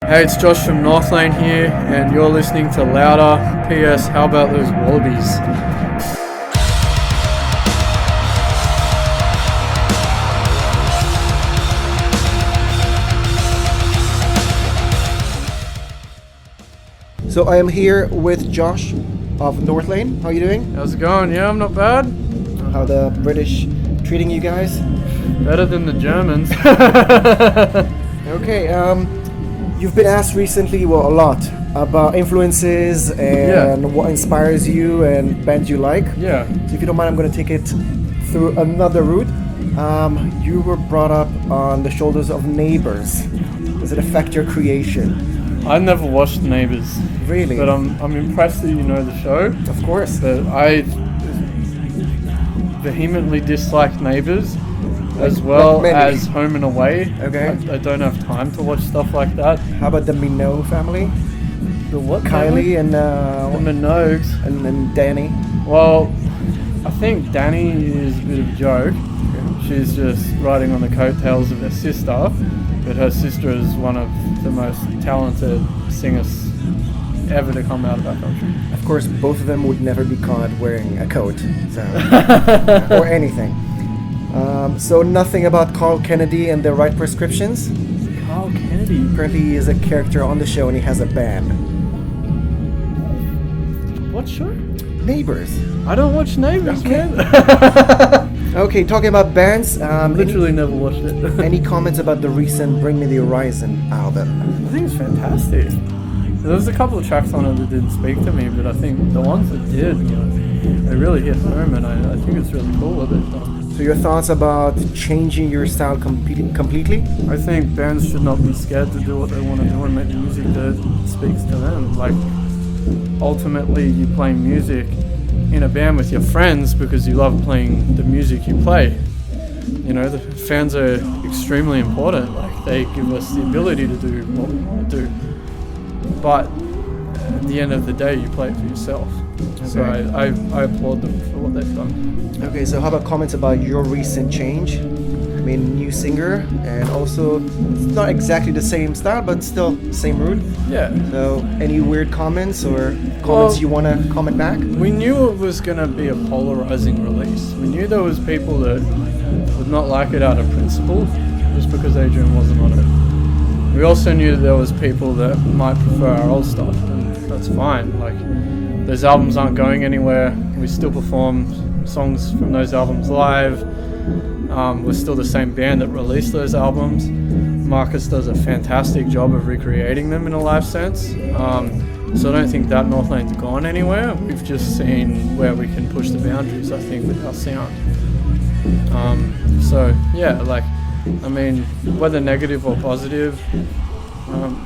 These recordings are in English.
Hey, it's Josh from Northlane here, and you're listening to Louder. P.S. How about those wallabies? So I am here with Josh of Northlane. How are you doing? How's it going? Yeah, I'm not bad. How the British treating you guys? Better than the Germans. Okay, you've been asked recently, a lot, about influences and what inspires you and bands you like. Yeah. So if you don't mind, I'm going to take it through another route. You were brought up on the shoulders of Neighbours. Does it affect your creation? I never watched Neighbours. Really? But I'm impressed that you know the show. Of course. But I vehemently dislike Neighbours, as well as Home and Away. Okay. I don't have time to watch stuff like that. How about the Minogue family? The what? Kylie and the Minogues. and Danny. Well, I think Danny is a bit of a joke. She's just riding on the coattails of her sister, but her sister is one of the most talented singers ever to come out of our country. Of course, both of them would never be caught wearing a coat, so or anything. So nothing about Carl Kennedy and the right prescriptions. Carl Kennedy? Currently, he is a character on the show, and he has a band. What show? Neighbours. I don't watch Neighbours, man. Okay, talking about bands. Literally never watched it. Any comments about the recent Bring Me the Horizon album? I think it's fantastic. There was a couple of tracks on it that didn't speak to me, but I think the ones that did, they really hit home, and I think it's really cool what they've done. So your thoughts about changing your style completely? I think bands should not be scared to do what they want to do and make music that speaks to them. Like, ultimately, you play music in a band with your friends because you love playing the music you play. You know, the fans are extremely important. Like, they give us the ability to do what we want to do. But at the end of the day, you play it for yourself. Okay. So I applaud them for what they've done. Okay, so how about comments about your recent change? I mean, new singer, and also it's not exactly the same style, but still same route. Yeah. So any weird comments or comments you want to comment back? We knew it was going to be a polarizing release. We knew there was people that would not like it out of principle just because Adrian wasn't on it. We also knew that there was people that might prefer our old stuff, and that's fine. Like, those albums aren't going anywhere. We still perform songs from those albums live. We're still the same band that released those albums. Marcus does a fantastic job of recreating them in a live sense. So I don't think that Northlane's gone anywhere. We've just seen where we can push the boundaries, I think, with our sound. So yeah, like, I mean, whether negative or positive,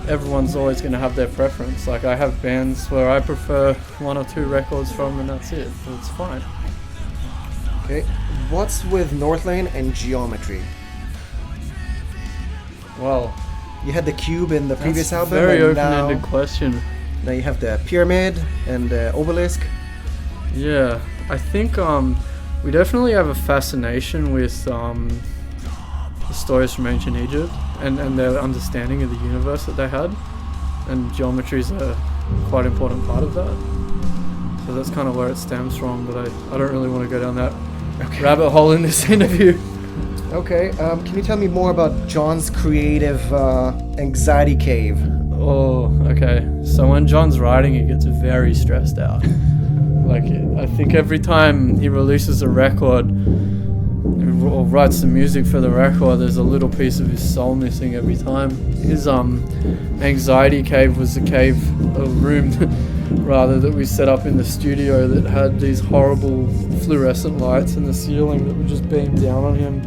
everyone's always going to have their preference. Like, I have bands where I prefer one or two records from, and that's it. So it's fine. Okay, what's with Northlane and geometry? Well, you had the cube in the previous album. Very open-ended question. Now you have the pyramid and the obelisk. Yeah, I think we definitely have a fascination with the stories from ancient Egypt and their understanding of the universe that they had, and geometry is a quite important part of that. So that's kind of where it stems from, but I don't really want to go down that rabbit hole in this interview. Okay, can you tell me more about John's creative anxiety cave? Oh, okay. So when John's writing, he gets very stressed out. Like, I think every time he releases a record or writes the music for the record, there's a little piece of his soul missing every time. His anxiety cave was a room rather that we set up in the studio that had these horrible fluorescent lights in the ceiling that would just beam down on him,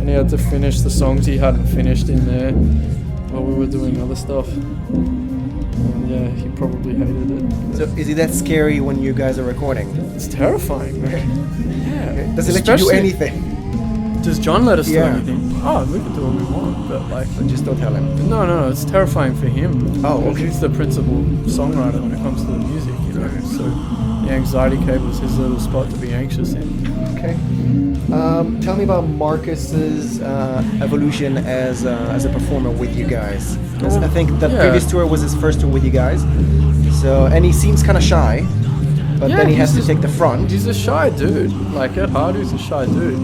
and he had to finish the songs he hadn't finished in there while we were doing other stuff. And yeah, he probably hated it. So is it that scary when you guys are recording? It's terrifying, man. Yeah. Does it let you do anything? Does John let us do anything? Oh, we can do what we want, but like, But just don't tell him. no, it's terrifying for him. Oh, because okay. he's the principal songwriter when it comes to the music, you know. So the anxiety cave was his little spot to be anxious in. Okay. Tell me about Marcus's evolution as a performer with you guys. 'Cause I think the Yeah. previous tour was his first tour with you guys. So, and he seems kind of shy, but Yeah, then he he's has to just- take the front. He's a shy dude. Like at heart, he's a shy dude.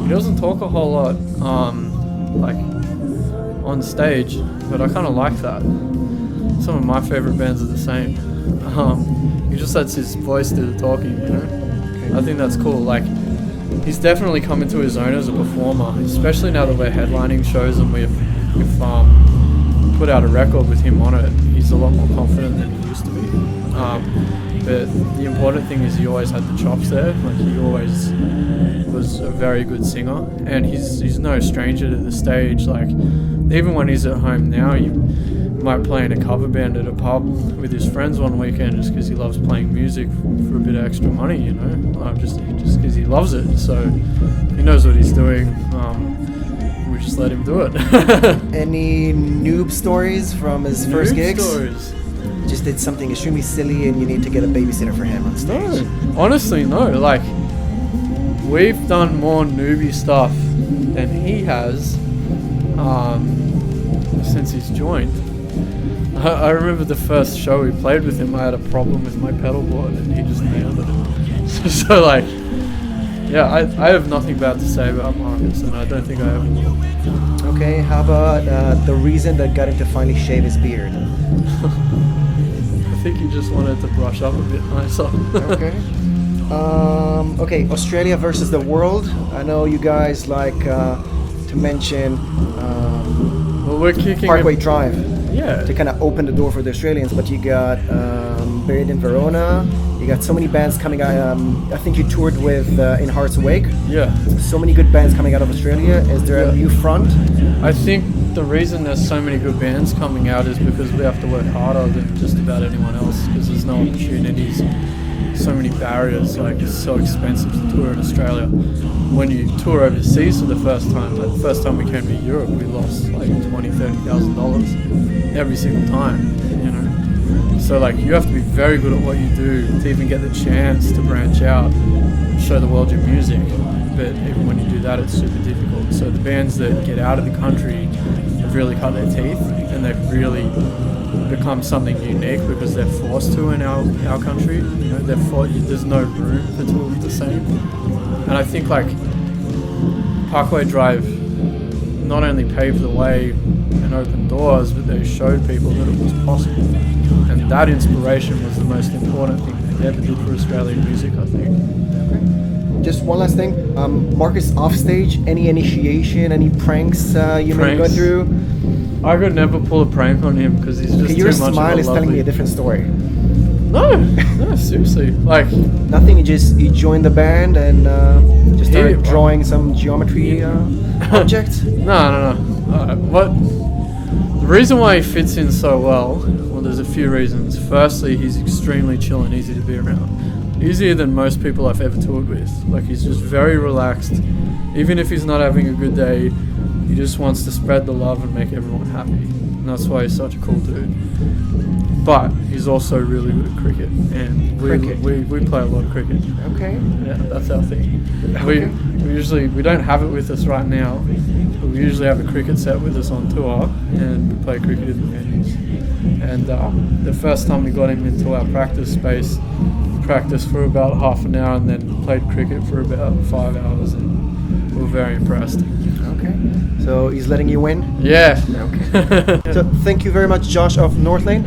He doesn't talk a whole lot, like on stage, but I kind of like that. Some of my favorite bands are the same. He just lets his voice do the talking, you know. I think that's cool. Like, he's definitely come into his own as a performer, especially now that we're headlining shows and we've put out a record with him on it. He's a lot more confident than he used to be. But the important thing is he always had the chops there. Like, he always was a very good singer, and he's no stranger to the stage. Like, even when he's at home now, you might play in a cover band at a pub with his friends one weekend just because he loves playing music for a bit of extra money, you know, just because he loves it. So he knows what he's doing. We just let him do it. Any noob stories from his first Noob gigs? stories. Just did something extremely silly and you need to get a babysitter for him on stage. No, honestly, no. Like, we've done more newbie stuff than he has since he's joined. I remember the first show we played with him, I had a problem with my pedal board and he just nailed it. So like, yeah, I have nothing bad to say about Marcus, and I don't think I ever will. Okay, how about the reason that got him to finally shave his beard? I think he just wanted to brush up a bit nicer. Okay. Okay, Australia versus the world. I know you guys like to mention Well, we're kicking Parkway him. Drive Yeah. to kind of open the door for the Australians, but you got Buried in Verona. You got so many bands coming out. I think you toured with In Heart's Wake. Yeah. So many good bands coming out of Australia. Is there a Yeah. new front? I think the reason there's so many good bands coming out is because we have to work harder than just about anyone else, because there's no opportunities, so many barriers. Like, it's so expensive to tour in Australia. When you tour overseas for the first time, like the first time we came to Europe, we lost like $20,000-$30,000 every single time, you know. So like, you have to be very good at what you do to even get the chance to branch out and show the world your music. But even when you do that, it's super difficult. So the bands that get out of the country have really cut their teeth, and they've really become something unique because they're forced to in our country. You know, there's no room for two of the same. And I think like Parkway Drive not only paved the way and opened doors, but they showed people that it was possible. And that inspiration was the most important thing they ever did for Australian music, I think. Just one last thing. Marcus offstage, any initiation, any pranks you may go Pranks? through? I could never pull a prank on him because he's just Okay, too your much smile of a is telling lovely... me a different story. No, seriously. Like, Nothing. You joined the band and just started He- drawing some geometry object. no. What? The reason why he fits in so well, there's a few reasons. Firstly, he's extremely chill and easy to be around. Easier than most people I've ever toured with. Like, he's just very relaxed. Even if he's not having a good day, he just wants to spread the love and make everyone happy. And that's why he's such a cool dude. But he's also really good at cricket, and we play a lot of cricket. Okay. Yeah, that's our thing. Okay. We don't have it with us right now, but we usually have a cricket set with us on tour, and we play cricket in the venues. And the first time we got him into our practice space, we practiced for about half an hour and then played cricket for about 5 hours, and we were very impressed. Okay. So he's letting you win. Yeah. Okay. So thank you very much, Josh of Northlane.